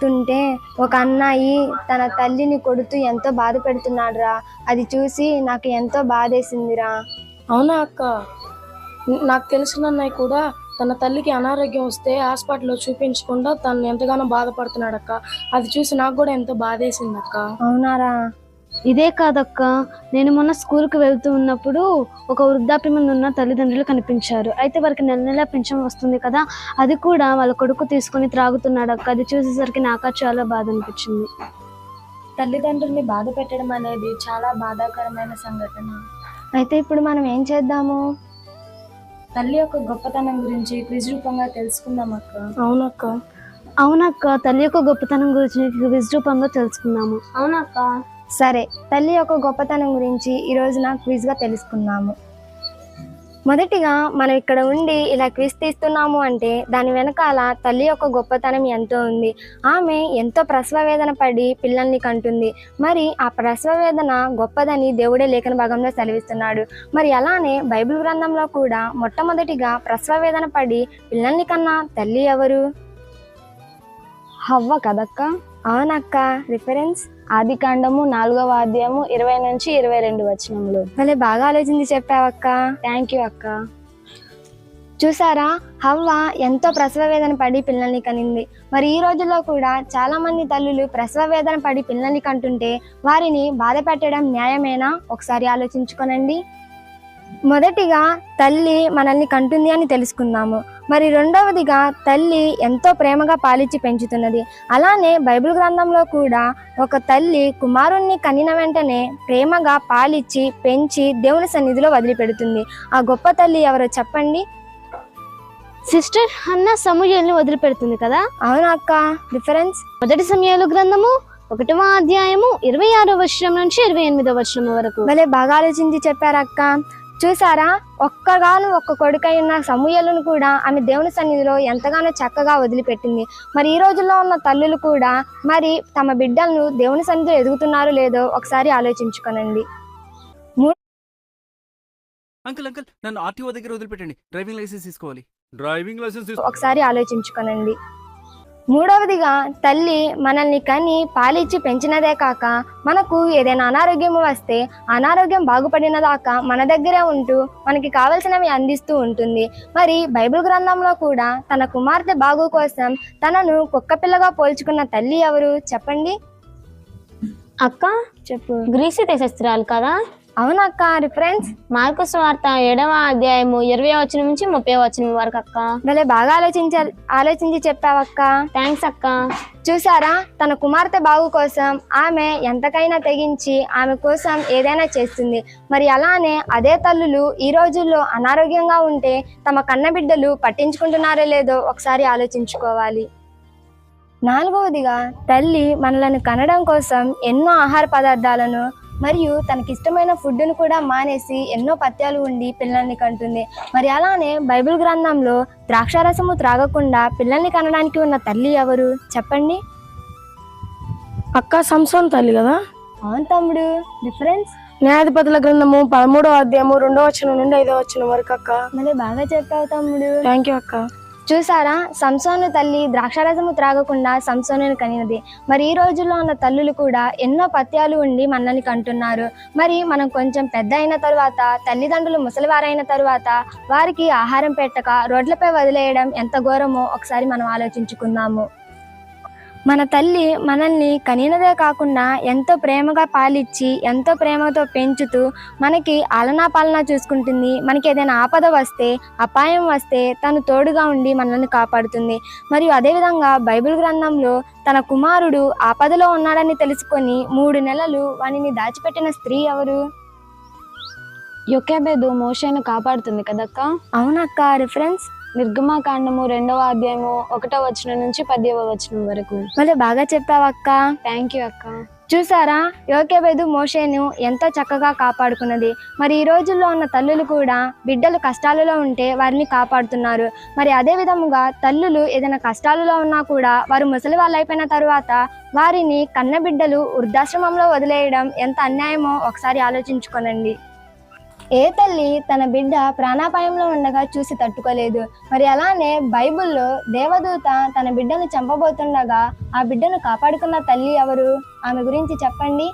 తుంటే ఒక అన్నయ్య తన తల్లిని కొడుతూ ఎంతో బాధ పెడుతున్నాడురా. అది చూసి నాకు ఎంతో బాధేసిందిరా. అవునా అక్క, నాకు తెలిసిన అన్నయ్య కూడా తన తల్లికి అనారోగ్యం వస్తే హాస్పిటల్లో చూపించకుండా తను ఎంతగానో బాధపడుతున్నాడు అక్క. అది చూసి నాకు కూడా ఎంతో బాధేసింది అక్క. అవునారా? ఇదే కాదక్క, నేను మొన్న స్కూల్కి వెళ్తూ ఉన్నప్పుడు ఒక వృద్ధాప్యం ఉన్న తల్లిదండ్రులు కనిపించారు. అయితే వారికి నెల నెల పెన్షన్ వస్తుంది కదా, అది కూడా వాళ్ళ కొడుకు తీసుకొని త్రాగుతున్నాడు అక్క. అది చూసేసరికి నాకు చాలా బాధ అనిపించింది. తల్లిదండ్రుల్ని బాధ పెట్టడం అనేది చాలా బాధాకరమైన సంఘటన. అయితే ఇప్పుడు మనం ఏం చేద్దాము? తల్లి యొక్క గొప్పతనం గురించి క్విజ్ రూపంగా తెలుసుకుందాం అక్క. అవునక్క, తల్లి యొక్క గొప్పతనం గురించి క్విజ్ రూపంలో తెలుసుకుందాము. అవునక్క. సరే, తల్లి యొక్క గొప్పతనం గురించి ఈ రోజున క్విజ్గా తెలుసుకుందాము. మొదటిగా మనం ఇక్కడ ఉండి ఇలా క్విజ్ తీస్తున్నాము అంటే దాని వెనకాల తల్లి యొక్క గొప్పతనం ఎంతో ఉంది. ఆమె ఎంతో ప్రసవ వేదన పడి పిల్లల్ని కంటుంది. మరి ఆ ప్రసవ వేదన గొప్పదని దేవుడే లేఖన భాగంలో సెలవిస్తున్నాడు. మరి అలానే బైబిల్ గ్రంథంలో కూడా మొట్టమొదటిగా ప్రసవ వేదన పడి పిల్లల్ని కన్నా తల్లి ఎవరు? హవ్వ కదక్క? అవునక్క. రిఫరెన్స్ ఆదికాండము 4వ అధ్యాయము 20 నుంచి 22 వచనములు. భలే బాగా ఆలోచించి చెప్పావక్క. థ్యాంక్ యూ అక్క. చూసారా, హవ్వ ఎంతో ప్రసవ వేదన పడి పిల్లల్ని కనింది. మరి ఈ రోజుల్లో కూడా చాలా మంది తల్లులు ప్రసవ వేదన పడి పిల్లల్ని కంటుంటే వారిని బాధ పెట్టడం న్యాయమేనా? ఒకసారి ఆలోచించుకోనండి. మొదటిగా తల్లి మనల్ని కంటుంది అని తెలుసుకుందాము. మరి రెండవదిగా తల్లి ఎంతో ప్రేమగా పాలిచ్చి పెంచుతున్నది. అలానే బైబిల్ గ్రంథంలో కూడా ఒక తల్లి కుమారుణ్ణి కనిన వెంటనే ప్రేమగా పాలిచ్చి పెంచి దేవుని సన్నిధిలో వదిలిపెడుతుంది. ఆ గొప్ప తల్లి ఎవరో చెప్పండి. సిస్టర్ హన్నా సమూయేలుని వదిలిపెడుతుంది కదా? అవునక్క. రిఫరెన్స్ మొదటి సమూయేలు గ్రంథము 1వ అధ్యాయము 26వ వచనం నుంచి 28వ వచనం వరకు. భలే బాగా ఆలోచించి చెప్పారక్క. చూసారా, ఒక్క కొడుకైన సమూయేలును కూడా ఆమె దేవుని సన్నిధిలో ఎంతగానో చక్కగా వదిలిపెట్టింది. మరి ఈ రోజుల్లో ఉన్న తల్లులు కూడా మరి తమ బిడ్డలను దేవుని సన్నిధిలో ఎదుగుతున్నారో లేదో ఒకసారి ఆలోచించుకోనండి. అంకుల్ నన్ను ఆర్టీఓ దగ్గర వదిలిపెట్టండి, డ్రైవింగ్ లైసెన్స్ తీసుకోవాలి. ఒకసారి ఆలోచించుకోనండి. మూడవదిగా తల్లి మనల్ని కని పాలిచ్చి పెంచినదే కాక మనకు ఏదైనా అనారోగ్యం వస్తే అనారోగ్యం బాగుపడిన దాకా మన దగ్గరే ఉంటూ మనకి కావలసినవి అందిస్తూ ఉంటుంది. మరి బైబిల్ గ్రంథంలో కూడా తన కుమార్తె బాగు కోసం తనను కుక్కపిల్లగా పోల్చుకున్న తల్లి ఎవరు చెప్పండి. అక్క చెప్పు. గ్రీసు దేశస్తురాలు కదా? అవునక్క. రిఫరెన్స్ మార్కు సువార్త 7వ అధ్యాయము 20వ వచనం నుంచి 30వ వచనం వరకు అక్క. భలే బాగా ఆలోచించి చెప్పావక్క. థ్యాంక్స్ అక్క. చూసారా, తన కుమార్తె బాగు కోసం ఆమె ఎంతకైనా తెగించి ఆమె కోసం ఏదైనా చేస్తుంది. మరి అలానే అదే తల్లులు ఈ రోజుల్లో అనారోగ్యంగా ఉంటే తమ కన్నబిడ్డలు పట్టించుకుంటున్నారో లేదో ఒకసారి ఆలోచించుకోవాలి. నాలుగవదిగా తల్లి మనలను కనడం కోసం ఎన్నో ఆహార పదార్థాలను మరియు తనకిష్టమైన ఫుడ్ను కూడా మానేసి ఎన్నో పత్యాలు ఉండి పిల్లల్ని కంటుంది. మరి అలానే బైబిల్ గ్రంథంలో ద్రాక్షారసము త్రాగకుండా పిల్లల్ని కనడానికి ఉన్న తల్లి ఎవరు చెప్పండి. అక్క సంసోను తల్లి కదా? అవును తమ్ముడు. రిఫరెన్స్ న్యాయాధిపతుల గ్రంథము 13వ అధ్యాయము 2వ వచనం నుండి 5వ వచనం వరకు అక్క. మళ్ళీ బాగా చెప్పావు తమ్ముడు. థ్యాంక్ యూ అక్క. చూసారా, సంసోను తల్లి ద్రాక్షారసము త్రాగకుండా సంసోనుని కనినది. మరి ఈ రోజుల్లో ఉన్న తల్లులు కూడా ఎన్నో పత్యాలు ఉండి మనల్ని కంటున్నారు. మరి మనం కొంచెం పెద్ద అయిన తరువాత తల్లిదండ్రులు ముసలివారైన తరువాత వారికి ఆహారం పెట్టక రోడ్లపై వదిలేయడం ఎంత ఘోరమో ఒకసారి మనం ఆలోచించుకుందాము. మన తల్లి మనల్ని కనినదే కాకుండా ఎంతో ప్రేమగా పాలిచ్చి ఎంతో ప్రేమతో పెంచుతూ మనకి ఆలనా పాలనా చూసుకుంటుంది. మనకి ఏదైనా ఆపద వస్తే అపాయం వస్తే తను తోడుగా ఉండి మనల్ని కాపాడుతుంది. మరియు అదేవిధంగా బైబిల్ గ్రంథంలో తన కుమారుడు ఆపదలో ఉన్నాడని తెలుసుకొని 3 నెలలు వానిని దాచిపెట్టిన స్త్రీ ఎవరు? యొకెబెదు మోషేను కాపాడుతుంది కదక్క? అవునక్క. రిఫరెన్స్ నిర్గమాకాండము 2వ అధ్యాయము 1వ వచనం నుంచి 10వ వచనం వరకు. మళ్ళీ బాగా చెప్పావక్క. థ్యాంక్ యూ అక్క. చూసారా, యోకెబెదు మోషేను ఎంతో చక్కగా కాపాడుకున్నది. మరి ఈ రోజుల్లో ఉన్న తల్లులు కూడా బిడ్డలు కష్టాలలో ఉంటే వారిని కాపాడుతున్నారు. మరి అదే విధముగా తల్లులు ఏదైనా కష్టాలలో ఉన్నా కూడా వారు ముసలి వాళ్ళు అయిపోయిన తరువాత వారిని కన్న బిడ్డలు వృద్ధాశ్రమంలో వదిలేయడం ఎంత అన్యాయమో ఒకసారి ఆలోచించుకోనండి. ఏ తల్లి తన బిడ్డ ప్రాణాపాయంలో ఉండగా చూసి తట్టుకోలేదు? మరి అలానే బైబిల్లో దేవదూత తన బిడ్డను చంపబోతుండగా ఆ బిడ్డను కాపాడుకున్న తల్లి ఎవరు? ఆమె గురించి చెప్పండి.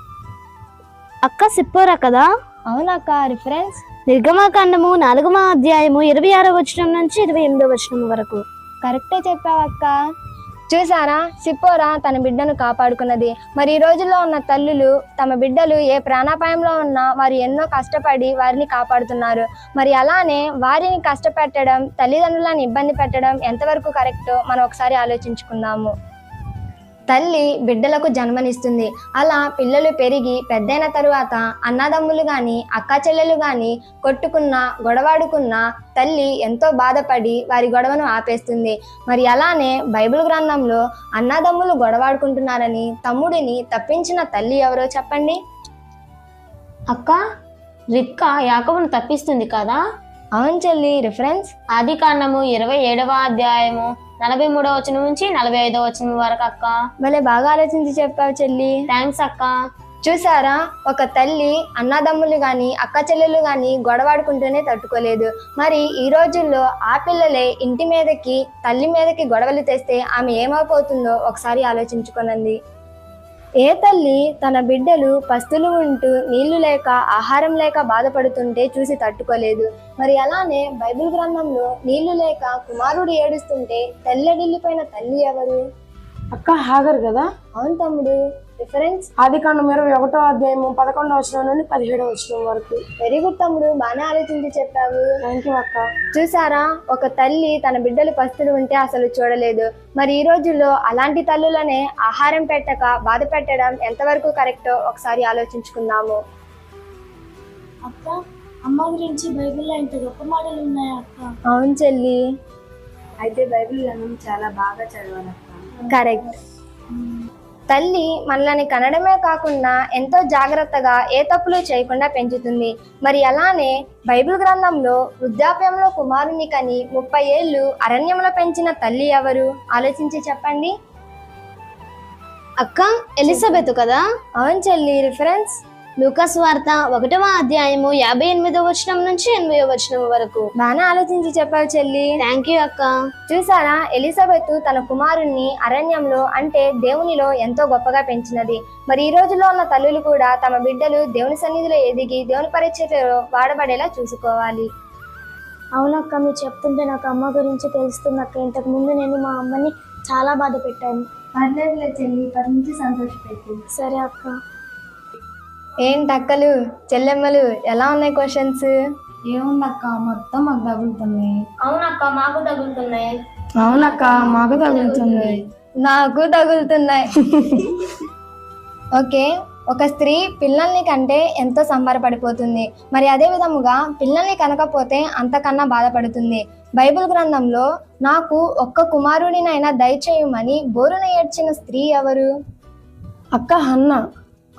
అక్క సిప్పోరా కదా. అవునక్క. రిఫరెన్స్ నిర్గమాకాండము 4వ అధ్యాయము 26వ వచనం నుంచి 28వ వచనం వరకు. కరెక్టే చెప్పావక్క. చూసారా, సిప్పోరా తన బిడ్డను కాపాడుకున్నది. మరి ఈ రోజుల్లో ఉన్న తల్లులు తమ బిడ్డలు ఏ ప్రాణాపాయంలో ఉన్నా వారు ఎన్నో కష్టపడి వారిని కాపాడుతున్నారు. మరి అలానే వారిని కష్టపెట్టడం, తల్లిదండ్రులను ఇబ్బంది పెట్టడం ఎంతవరకు కరెక్టో మనం ఒకసారి ఆలోచించుకుందాము. తల్లి బిడ్డలకు జన్మనిస్తుంది. అలా పిల్లలు పెరిగి పెద్దయిన తరువాత అన్నదమ్ములు కానీ అక్క చెల్లెలు కానీ కొట్టుకున్నా గొడవాడుకున్నా తల్లి ఎంతో బాధపడి వారి గొడవను ఆపేస్తుంది. మరి అలానే బైబిల్ గ్రంథంలో అన్నదమ్ములు గొడవాడుకుంటున్నారని తమ్ముడిని తప్పించిన తల్లి ఎవరో చెప్పండి. అక్క, రిబ్కా యాకోబును తప్పిస్తుంది కదా. అవును చెల్లి. రిఫరెన్స్ ఆదికాండము 27వ అధ్యాయము 43వ వచనం నుంచి 45వ వచనం వరకు అక్క. భలే బాగా ఆలోచించి చెప్పావు చెల్లి. థ్యాంక్స్ అక్క. చూసారా, ఒక తల్లి అన్నదమ్ములు గాని అక్క చెల్లెలు గాని గొడవాడుకుంటూనే తట్టుకోలేదు. మరి ఈ రోజుల్లో ఆ పిల్లలే ఇంటి మీదకి తల్లి మీదకి గొడవలు తెస్తే ఆమె ఏమైపోతుందో ఒకసారి ఆలోచించుకోనండి. ఏ తల్లి తన బిడ్డలు పస్తులు ఉంటూ నీళ్లు లేక ఆహారం లేక బాధపడుతుంటే చూసి తట్టుకోలేదు? మరి అలానే బైబిల్ గ్రంథంలో నీళ్లు లేక కుమారుడు ఏడుస్తుంటే తెల్లడిల్లిపోయిన తల్లి ఎవరు? అక్క హాగర్ కదా. అవును తమ్ముడు. రిఫరెన్స్ ఆదికాండం 21వ అధ్యాయము 11వ వచనం నుండి 17వ వచనం వరకు. వెరీ గుడ్ తమ్ముడు, బాగానే ఆలోచించి చెప్పావు. థ్యాంక్ యూ అక్క. చూసారా, ఒక తల్లి తన బిడ్డలు పస్తులు ఉంటే అసలు చూడలేదు. మరి ఈ రోజుల్లో అలాంటి తల్లులనే ఆహారం పెట్టక బాధ పెట్టడం ఎంతవరకు కరెక్టో ఒకసారి ఆలోచించుకుందాము. అక్క, అమ్మ గురించి బైబిల్లో ఇంత గొప్ప మాటలు ఉన్నాయా అక్క? అవును చెల్లి. అయితే బైబిల్ గ్రంథం చాలా బాగా చదవాలక్క. కరెక్ట్. తల్లి మనల్ని కనడమే కాకుండా ఎంతో జాగ్రత్తగా ఏ తప్పులు చేయకుండా పెంచుతుంది. మరి అలానే బైబిల్ గ్రంథంలో వృద్ధాప్యంలో కుమారుని కని 30 ఏళ్ళు అరణ్యంలో పెంచిన తల్లి ఎవరు? ఆలోచించి చెప్పండి. అక్క ఎలిజబెత్ కదా. అవును చెల్లి. రిఫరెన్స్ లూకాస్ వార్త 1వ అధ్యాయము 58వ వచనం నుంచి 80వ వచనం వరకు. బాగా ఆలోచించి చెప్పావు చెల్లి. థ్యాంక్ యూ అక్క. చూసారా, ఎలిజబెత్ తన కుమారుణ్ణి అరణ్యంలో అంటే దేవునిలో ఎంతో గొప్పగా పెంచినది. మరి ఈ రోజుల్లో ఉన్న తల్లులు కూడా తమ బిడ్డలు దేవుని సన్నిధిలో ఎదిగి దేవుని పరిచర్యలో వాడబడేలా చూసుకోవాలి. అవునక్క, మీరు చెప్తుంటే నాకు అమ్మ గురించి తెలుస్తుందక్క. ఇంతకు ముందు నేను మా అమ్మని చాలా బాధ పెట్టాను. పర్లేదులే చెల్లి, ఇప్పటి నుంచి సంతోషపెట్టు. సరే అక్క. ఏంటక్కలు చెల్లెమ్మలు ఎలా ఉన్నాయి క్వశ్చన్స్? ఏముందక్క, మొత్తం మాకు తగులుతున్నాయి. అవునక్క, మాకు తగులుతున్నాయి. అవునక్క, మాకు తగులుతుంది. నాకు తగులుతున్నాయి. ఓకే, ఒక స్త్రీ పిల్లల్ని కంటే ఎంతో సంబరపడిపోతుంది. మరి అదే విధముగా పిల్లల్ని కనకపోతే అంతకన్నా బాధపడుతుంది. బైబిల్ గ్రంథంలో నాకు ఒక్క కుమారుడినైనా దయచేయమని బోరున ఏడ్చిన స్త్రీ ఎవరు? అక్క హన్నా.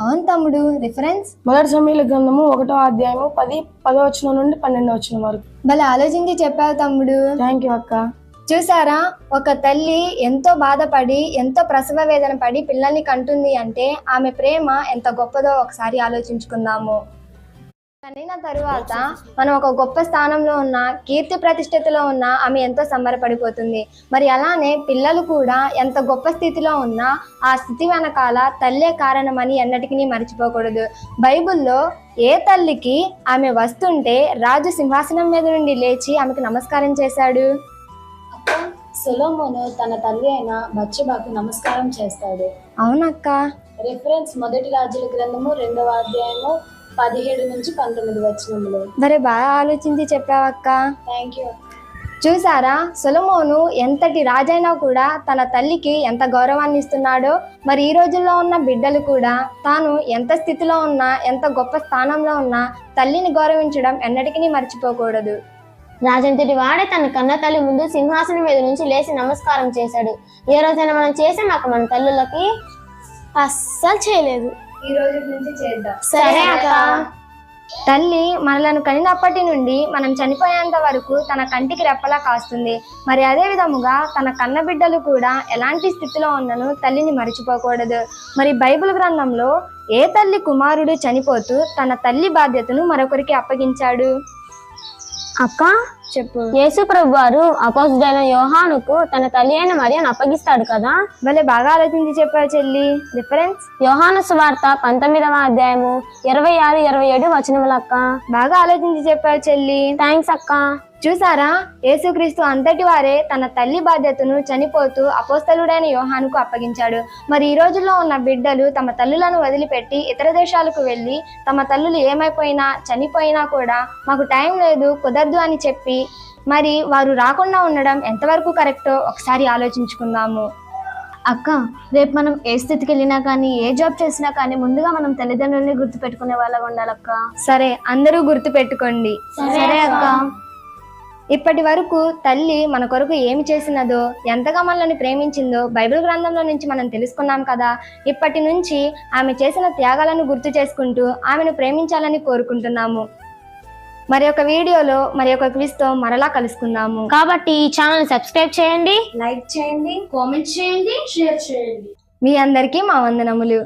అవును తమ్ముడు. రిఫరెన్స్ మొదటి సమూయేలు గ్రంథము 1వ అధ్యాయము 10వ వచనం నుండి 12వ వచనం వరకు. భలే ఆలోచించి చెప్పావు తమ్ముడు. థ్యాంక్ యూ అక్క. చూసారా, ఒక తల్లి ఎంతో బాధపడి ఎంతో ప్రసవ వేదన పడి పిల్లల్ని కంటుంది అంటే ఆమె ప్రేమ ఎంత గొప్పదో ఒకసారి ఆలోచించుకుందాము. కనిన తరువాత మనం ఒక గొప్ప స్థానంలో ఉన్న కీర్తి ప్రతిష్టతలో ఉన్న ఆమె ఎంతో సంబరపడిపోతుంది. మరి అలానే పిల్లలు కూడా ఎంత గొప్ప స్థితిలో ఉన్నా ఆ స్థితి వెనకాల తల్లే కారణమని ఎన్నటికీ మర్చిపోకూడదు. బైబిల్లో ఏ తల్లికి ఆమె వస్తుంటే రాజు సింహాసనం మీద నుండి లేచి ఆమెకు నమస్కారం చేశాడు? సొలొమోను తన తల్లి అయిన బత్షెబాకు నమస్కారం చేస్తాడు. అవునక్క. రిఫరెన్స్ మొదటి రాజుల గ్రంథము 2వ అధ్యాయము 17 నుంచి 19 వచనములు. మరి బాగా ఆలోచించి చెప్పావక్క. Thank you. చూసారా, సొలొమోను ఎంతటి రాజైనా కూడా తన తల్లికి ఎంత గౌరవాన్ని ఇస్తున్నాడో మరి ఈ రోజుల్లో ఉన్న బిడ్డలు కూడా తాను ఎంత స్థితిలో ఉన్నా ఎంత గొప్ప స్థానంలో ఉన్నా తల్లిని గౌరవించడం ఎన్నటికీ మర్చిపోకూడదు. రాజంతటి వాడే తన కన్న తల్లి ముందు సింహాసనం మీద నుంచి లేచి నమస్కారం చేశాడు. ఏ రోజైనా మనం చేసామాక మన తల్లులకి? అస్సలు చేయలేదు. ఈ రోజు నుంచి చేద్దాం. సరే అక్క. తల్లి మనలను కనినప్పటి నుండి మనం చనిపోయేంత వరకు తన కంటికి రెప్పలా కాస్తుంది. మరి అదే విధముగా తన కన్న బిడ్డలు కూడా ఎలాంటి స్థితిలో ఉన్నను తల్లిని మర్చిపోకూడదు. మరి బైబిల్ గ్రంథంలో ఏ తల్లి కుమారుడు చనిపోతూ తన తల్లి బాధ్యతను మరొకరికి అప్పగించాడు? అక్క, చెప్పు. యేసు ప్రభు వారు అపోస్తుడైన యోహానుకు తన తల్లి అయిన మరియను అప్పగిస్తాడు కదా. భలే బాగా ఆలోచించి చెప్పావు చెల్లి. రిఫరెన్స్? యోహాను సువార్త 19వ అధ్యాయము 26, 27 వచనములు అక్క. బాగా ఆలోచించి చెప్పావు చెల్లి. థ్యాంక్స్ అక్క. చూసారా, యేసుక్రీస్తు అంతటి వారే తన తల్లి బాధ్యతను చనిపోతూ అపోస్తలుడైన యోహానుకు అప్పగించాడు. మరి ఈ రోజుల్లో ఉన్న బిడ్డలు తమ తల్లులను వదిలిపెట్టి ఇతర దేశాలకు వెళ్ళి తమ తల్లులు ఏమైపోయినా చనిపోయినా కూడా మాకు టైం లేదు, కుదరదు అని చెప్పి మరి వారు రాకుండా ఉండడం ఎంతవరకు కరెక్టో ఒకసారి ఆలోచించుకుందాము. అక్క, రేపు మనం ఏ స్థితికి వెళ్ళినా కానీ, ఏ జాబ్ చేసినా కానీ ముందుగా మనం తల్లిదండ్రుల్ని గుర్తు పెట్టుకునే వాళ్ళగా ఉండాలక్క. సరే, అందరూ గుర్తు పెట్టుకోండి. సరే అక్క. ఇప్పటి వరకు తల్లి మన కొరకు ఏమి చేసినదో, ఎంతగా మనల్ని ప్రేమించిందో బైబిల్ గ్రంథంలో నుంచి మనం తెలుసుకున్నాం కదా. ఇప్పటి నుంచి ఆమె చేసిన త్యాగాలను గుర్తు చేసుకుంటూ ఆమెను ప్రేమించాలని కోరుకుంటున్నాము. మరి ఒక వీడియోలో మరి ఒక క్విజ్తో మరలా కలుసుకుందాము. కాబట్టి ఈ ఛానల్ సబ్స్క్రైబ్ చేయండి, లైక్ చేయండి, కామెంట్ చేయండి, షేర్ చేయండి. మీ అందరికీ మా వందనములు.